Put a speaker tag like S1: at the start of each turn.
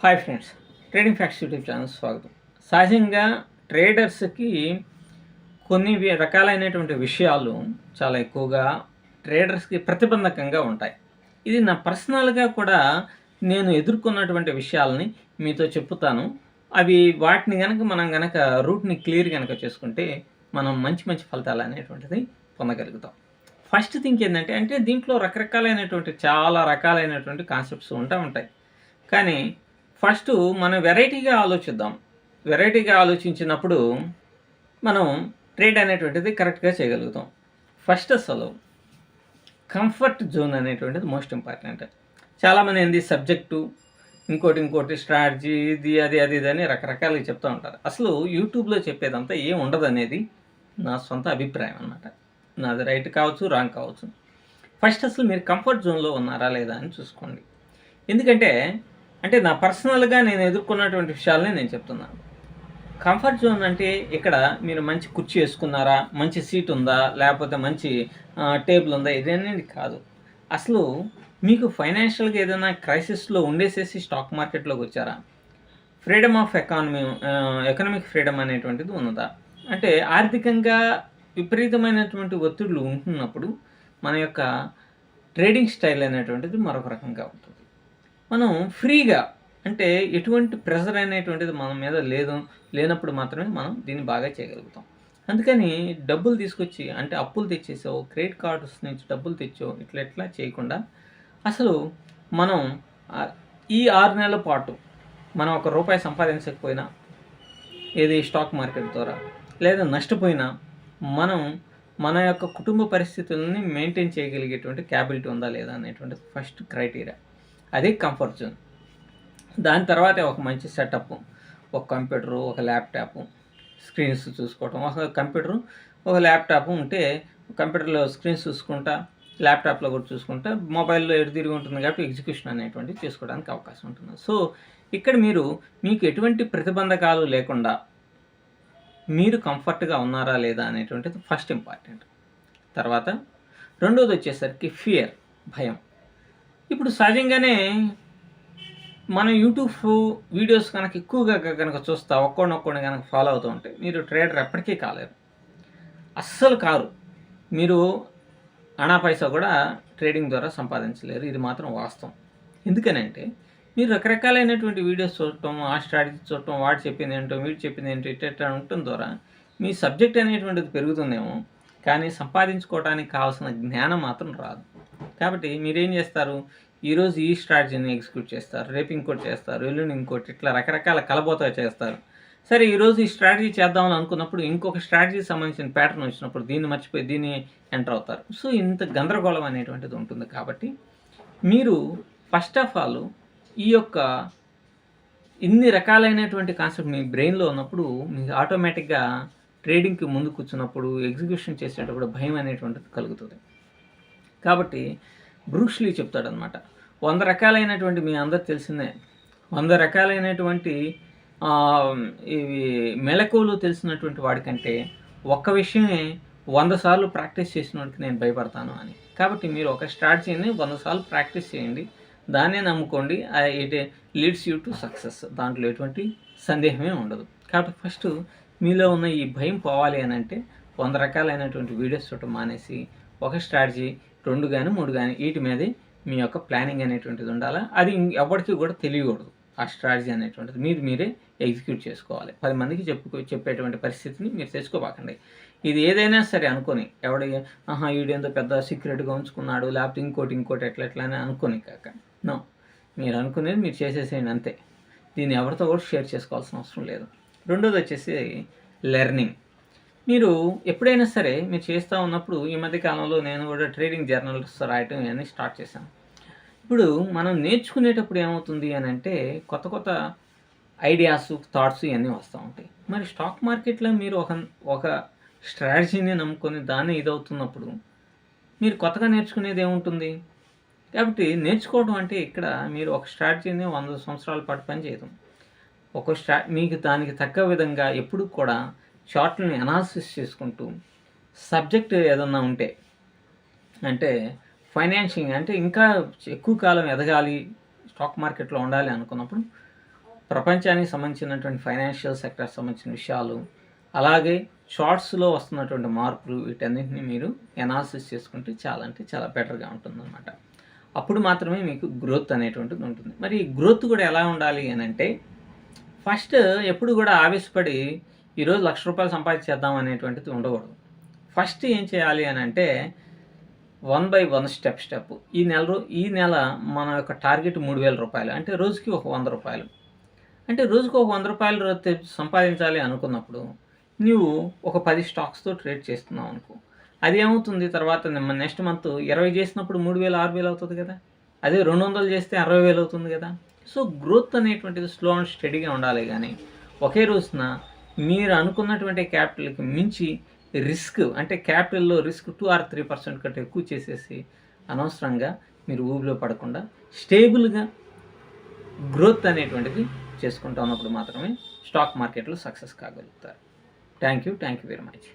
S1: Hi friends, trading facts YouTube channel స్వాగతం. సహజంగా ట్రేడర్స్కి కొన్ని రకాలైనటువంటి విషయాలు చాలా ఎక్కువగా ట్రేడర్స్కి ప్రతిబంధకంగా ఉంటాయి. ఇది నా పర్సనల్గా కూడా నేను ఎదుర్కొన్నటువంటి విషయాలని మీతో చెప్పుతాను. అవి వాటిని కనుక మనం కనుక రూట్ని క్లియర్ కనుక చేసుకుంటే మనం మంచి మంచి ఫలితాలు అనేటువంటిది పొందగలుగుతాం. ఫస్ట్ థింగ్ ఏంటంటే దీంట్లో చాలా రకాలైనటువంటి కాన్సెప్ట్స్ ఉంటాయి. కానీ ఫస్టు మనం వెరైటీగా ఆలోచిద్దాం. వెరైటీగా ఆలోచించినప్పుడు మనం ట్రేడ్ అనేటువంటిది కరెక్ట్గా చేయగలుగుతాం. ఫస్ట్ అసలు కంఫర్ట్ జోన్ అనేటువంటిది మోస్ట్ ఇంపార్టెంట్. చాలామంది సబ్జెక్టు ఇంకోటి స్ట్రాటజీ ఇది అని రకరకాలుగా చెప్తూ ఉంటారు. అసలు యూట్యూబ్లో చెప్పేదంతా ఏం ఉండదు అనేది నా సొంత అభిప్రాయం అన్నమాట. నాది రైట్ కావచ్చు, రాంగ్ కావచ్చు. ఫస్ట్ అసలు మీరు కంఫర్ట్ జోన్లో ఉన్నారా లేదా అని చూసుకోండి. ఎందుకంటే నా పర్సనల్గా నేను ఎదుర్కొన్నటువంటి విషయాలని నేను చెప్తున్నాను. కంఫర్ట్ జోన్ అంటే ఇక్కడ మీరు మంచి కుర్చీ వేసుకున్నారా, మంచి సీట్ ఉందా, లేకపోతే మంచి టేబుల్ ఉందా, ఇదనేది కాదు. అసలు మీకు ఫైనాన్షియల్గా ఏదైనా క్రైసిస్లో ఉండేసేసి స్టాక్ మార్కెట్లోకి వచ్చారా? ఫ్రీడమ్ ఆఫ్ ఎకనామిక్ ఫ్రీడమ్ అనేటువంటిది ఉన్నదా? అంటే ఆర్థికంగా విపరీతమైనటువంటి ఒత్తిడులు ఉంటున్నప్పుడు మన యొక్క ట్రేడింగ్ స్టైల్ అనేటువంటిది మరొక రకంగా ఉంటుంది. మనం ఫ్రీగా ఎటువంటి ప్రెషర్ అనేటువంటిది మన మీద లేనప్పుడు మాత్రమే మనం దీన్ని బాగా చేయగలుగుతాం. అందుకని డబ్బులు తీసుకొచ్చి అప్పులు తెచ్చేసో, క్రెడిట్ కార్డ్స్ నుంచి డబ్బులు తెచ్చో ఇట్లా చేయకుండా అసలు మనం ఈ 6 నెలల పాటు మనం ₹1 సంపాదించకపోయినా, ఏది స్టాక్ మార్కెట్ ద్వారా లేదా నష్టపోయినా, మనం మన యొక్క కుటుంబ పరిస్థితులని మెయింటైన్ చేయగలిగేటువంటి క్యాపబిలిటీ ఉందా లేదా అనేటువంటిది ఫస్ట్ క్రైటీరియా. అది కంఫర్ట్ జోన్. దాని తర్వాత ఒక మంచి సెటప్, ఒక కంప్యూటరు, ఒక ల్యాప్టాపు, స్క్రీన్స్ చూసుకోవటం. ఒక కంప్యూటరు, ఒక ల్యాప్టాప్ ఉంటే కంప్యూటర్లో స్క్రీన్స్ చూసుకుంటా, ల్యాప్టాప్లో కూడా చూసుకుంటా, మొబైల్లో తిరిగి ఉంటుంది కాబట్టి ఎగ్జిక్యూషన్ అనేటువంటిది చేసుకోవడానికి అవకాశం ఉంటుంది. సో ఇక్కడ మీకు ఎటువంటి ప్రతిబంధకాలు లేకుండా మీరు కంఫర్ట్గా ఉన్నారా లేదా అనేటువంటిది ఫస్ట్ ఇంపార్టెంట్. తర్వాత రెండోది వచ్చేసరికి ఫియర్, భయం. ఇప్పుడు సహజంగానే మనం యూట్యూబ్ వీడియోస్ కనుక ఎక్కువగా కనుక చూస్తా, ఒక్కొక్కడిని కనుక ఫాలో అవుతూ ఉంటే మీరు ట్రేడర్ ఎప్పటికీ కాలేరు, అస్సలు కారు. మీరు అనా పైసా కూడా ట్రేడింగ్ ద్వారా సంపాదించలేరు. ఇది మాత్రం వాస్తవం. ఎందుకనంటే మీరు రకరకాలైనటువంటి వీడియోస్ చూడటం, ఆ స్ట్రాటజీ చూడటం, వాడు చెప్పింది ఏంటో, వీడు చెప్పింది ఏంటో ఇట్లా ఉండటం ద్వారా మీ సబ్జెక్ట్ అనేటువంటిది పెరుగుతుందేమో, కానీ సంపాదించుకోవడానికి కావాల్సిన జ్ఞానం మాత్రం రాదు. కాబట్టి మీరేం చేస్తారు, ఈరోజు ఈ స్ట్రాటజీని ఎగ్జిక్యూట్ చేస్తారు, రేపు ఇంకోటి చేస్తారు, ఎల్లుండి ఇంకోటి, ఇట్లా రకరకాల కలబోతగా చేస్తారు. సరే, ఈరోజు ఈ స్ట్రాటజీ చేద్దామని అనుకున్నప్పుడు ఇంకొక స్ట్రాటజీకి సంబంధించిన ప్యాటర్న్ వచ్చినప్పుడు దీన్ని మర్చిపోయి దీన్ని ఎంటర్ అవుతారు. సో ఇంత గందరగోళం అనేటువంటిది ఉంటుంది. కాబట్టి మీరు ఫస్ట్ ఆఫ్ ఆల్ ఈ యొక్క ఇన్ని రకాలైనటువంటి కాన్సెప్ట్ మీ బ్రెయిన్లో ఉన్నప్పుడు మీకు ఆటోమేటిక్గా ట్రేడింగ్కి ముందు కూర్చున్నప్పుడు, ఎగ్జిక్యూషన్ చేసేటప్పుడు భయం అనేటువంటిది కలుగుతుంది. కాబట్టి బ్రూస్ లీ చెప్తాడనమాట, 100 రకాలైనటువంటి మీ అందరికి తెలిసిందే, 100 రకాలైనటువంటి ఇవి మెళకువలు తెలిసినటువంటి వాడికంటే ఒక్క విషయమే 100 సార్లు ప్రాక్టీస్ చేసిన వాడికి నేను భయపడతాను అని. కాబట్టి మీరు ఒక స్ట్రాటజీని 100 సార్లు ప్రాక్టీస్ చేయండి, దాన్నే నమ్ముకోండి. It leads you to success. దాంట్లో ఎటువంటి సందేహమే ఉండదు. కాబట్టి ఫస్ట్ మీలో ఉన్న ఈ భయం పోవాలి అని 100 రకాలైనటువంటి వీడియోస్ చూడటం మానేసి ఒక స్ట్రాటజీ 2 కానీ 3 కానీ వీటి మీదే మీ యొక్క ప్లానింగ్ అనేటువంటిది ఉండాలి. అది ఎవరికి కూడా తెలియకూడదు. ఆ స్ట్రాటజీ అనేటువంటిది మీరే ఎగ్జిక్యూట్ చేసుకోవాలి. 10 మందికి చెప్పేటువంటి పరిస్థితిని మీరు తెచ్చుకోబాకండి. ఇది ఏదైనా సరే అనుకొని వీడేందో పెద్ద సీక్రెట్గా ఉంచుకున్నాడు, లేకపోతే ఇంకోటి ఎట్లా అని అనుకోని కాక, నో, మీరు అనుకునేది మీరు చేసేసేయండి అంతే. దీన్ని ఎవరితో కూడా షేర్ చేసుకోవాల్సిన అవసరం లేదు. రెండోది వచ్చేసి లెర్నింగ్. మీరు ఎప్పుడైనా సరే మీరు చేస్తూ ఉన్నప్పుడు, ఈ మధ్యకాలంలో నేను కూడా ట్రేడింగ్ జర్నల్స్ రాయటం ఇవన్నీ స్టార్ట్ చేశాను. ఇప్పుడు మనం నేర్చుకునేటప్పుడు ఏమవుతుంది అని కొత్త ఐడియాస్, థాట్స్ ఇవన్నీ వస్తూ ఉంటాయి. మరి స్టాక్ మార్కెట్లో మీరు ఒక స్ట్రాటజీని నమ్ముకొని దాన్ని ఇదవుతున్నప్పుడు మీరు కొత్తగా నేర్చుకునేది ఏముంటుంది? కాబట్టి నేర్చుకోవడం ఇక్కడ మీరు ఒక స్ట్రాటజీని 100 సంవత్సరాల పాటు పనిచేయదు. మీకు దానికి తగ్గ విధంగా ఎప్పుడు కూడా చార్ట్లని అనాలిసిస్ చేసుకుంటూ, సబ్జెక్ట్ ఏదన్నా ఉంటే ఫైనాన్షింగ్ ఇంకా ఎక్కువ కాలం ఎదగాలి, స్టాక్ మార్కెట్లో ఉండాలి అనుకున్నప్పుడు ప్రపంచానికి సంబంధించినటువంటి ఫైనాన్షియల్ సెక్టర్ సంబంధించిన విషయాలు, అలాగే షార్ట్స్లో వస్తున్నటువంటి మార్పులు, వీటన్నిటిని మీరు ఎనాలిసిస్ చేసుకుంటే చాలా అంటే చాలా బెటర్గా ఉంటుందన్నమాట. అప్పుడు మాత్రమే మీకు గ్రోత్ అనేటువంటిది ఉంటుంది. మరి ఈ గ్రోత్ కూడా ఎలా ఉండాలి అని అంటే, ఫస్ట్ ఎప్పుడు కూడా ఆవేశపడి ఈరోజు ₹1,00,000 సంపాదించేద్దాం అనేటువంటిది ఉండకూడదు. ఫస్ట్ ఏం చేయాలి అని అంటే 1 బై 1 స్టెప్. ఈ నెల మన యొక్క టార్గెట్ ₹3,000, అంటే రోజుకి ఒక ₹100. అంటే రోజుకు ఒక ₹100 సంపాదించాలి అనుకున్నప్పుడు నువ్వు ఒక 10 స్టాక్స్తో ట్రేడ్ చేస్తున్నావు అనుకో, అది ఏమవుతుంది తర్వాత నెక్స్ట్ మంత్ 20 చేసినప్పుడు 3,000 6,000 అవుతుంది కదా. అదే 200 చేస్తే 60,000 అవుతుంది కదా. సో గ్రోత్ అనేటువంటిది స్లో అండ్ స్టడీగా ఉండాలి, కానీ ఒకే రోజున మీరు అనుకున్నటువంటి క్యాపిటల్కి మించి రిస్క్, అంటే క్యాపిటల్లో రిస్క్ 2 or 3% కంటే ఎక్కువ చేసేసి అనవసరంగా మీరు ఊబిలో పడకుండా స్టేబుల్గా గ్రోత్ అనేటువంటిది చేసుకుంటూ ఉన్నప్పుడు మాత్రమే స్టాక్ మార్కెట్లో సక్సెస్ కాగలుగుతారు. Thank you very much.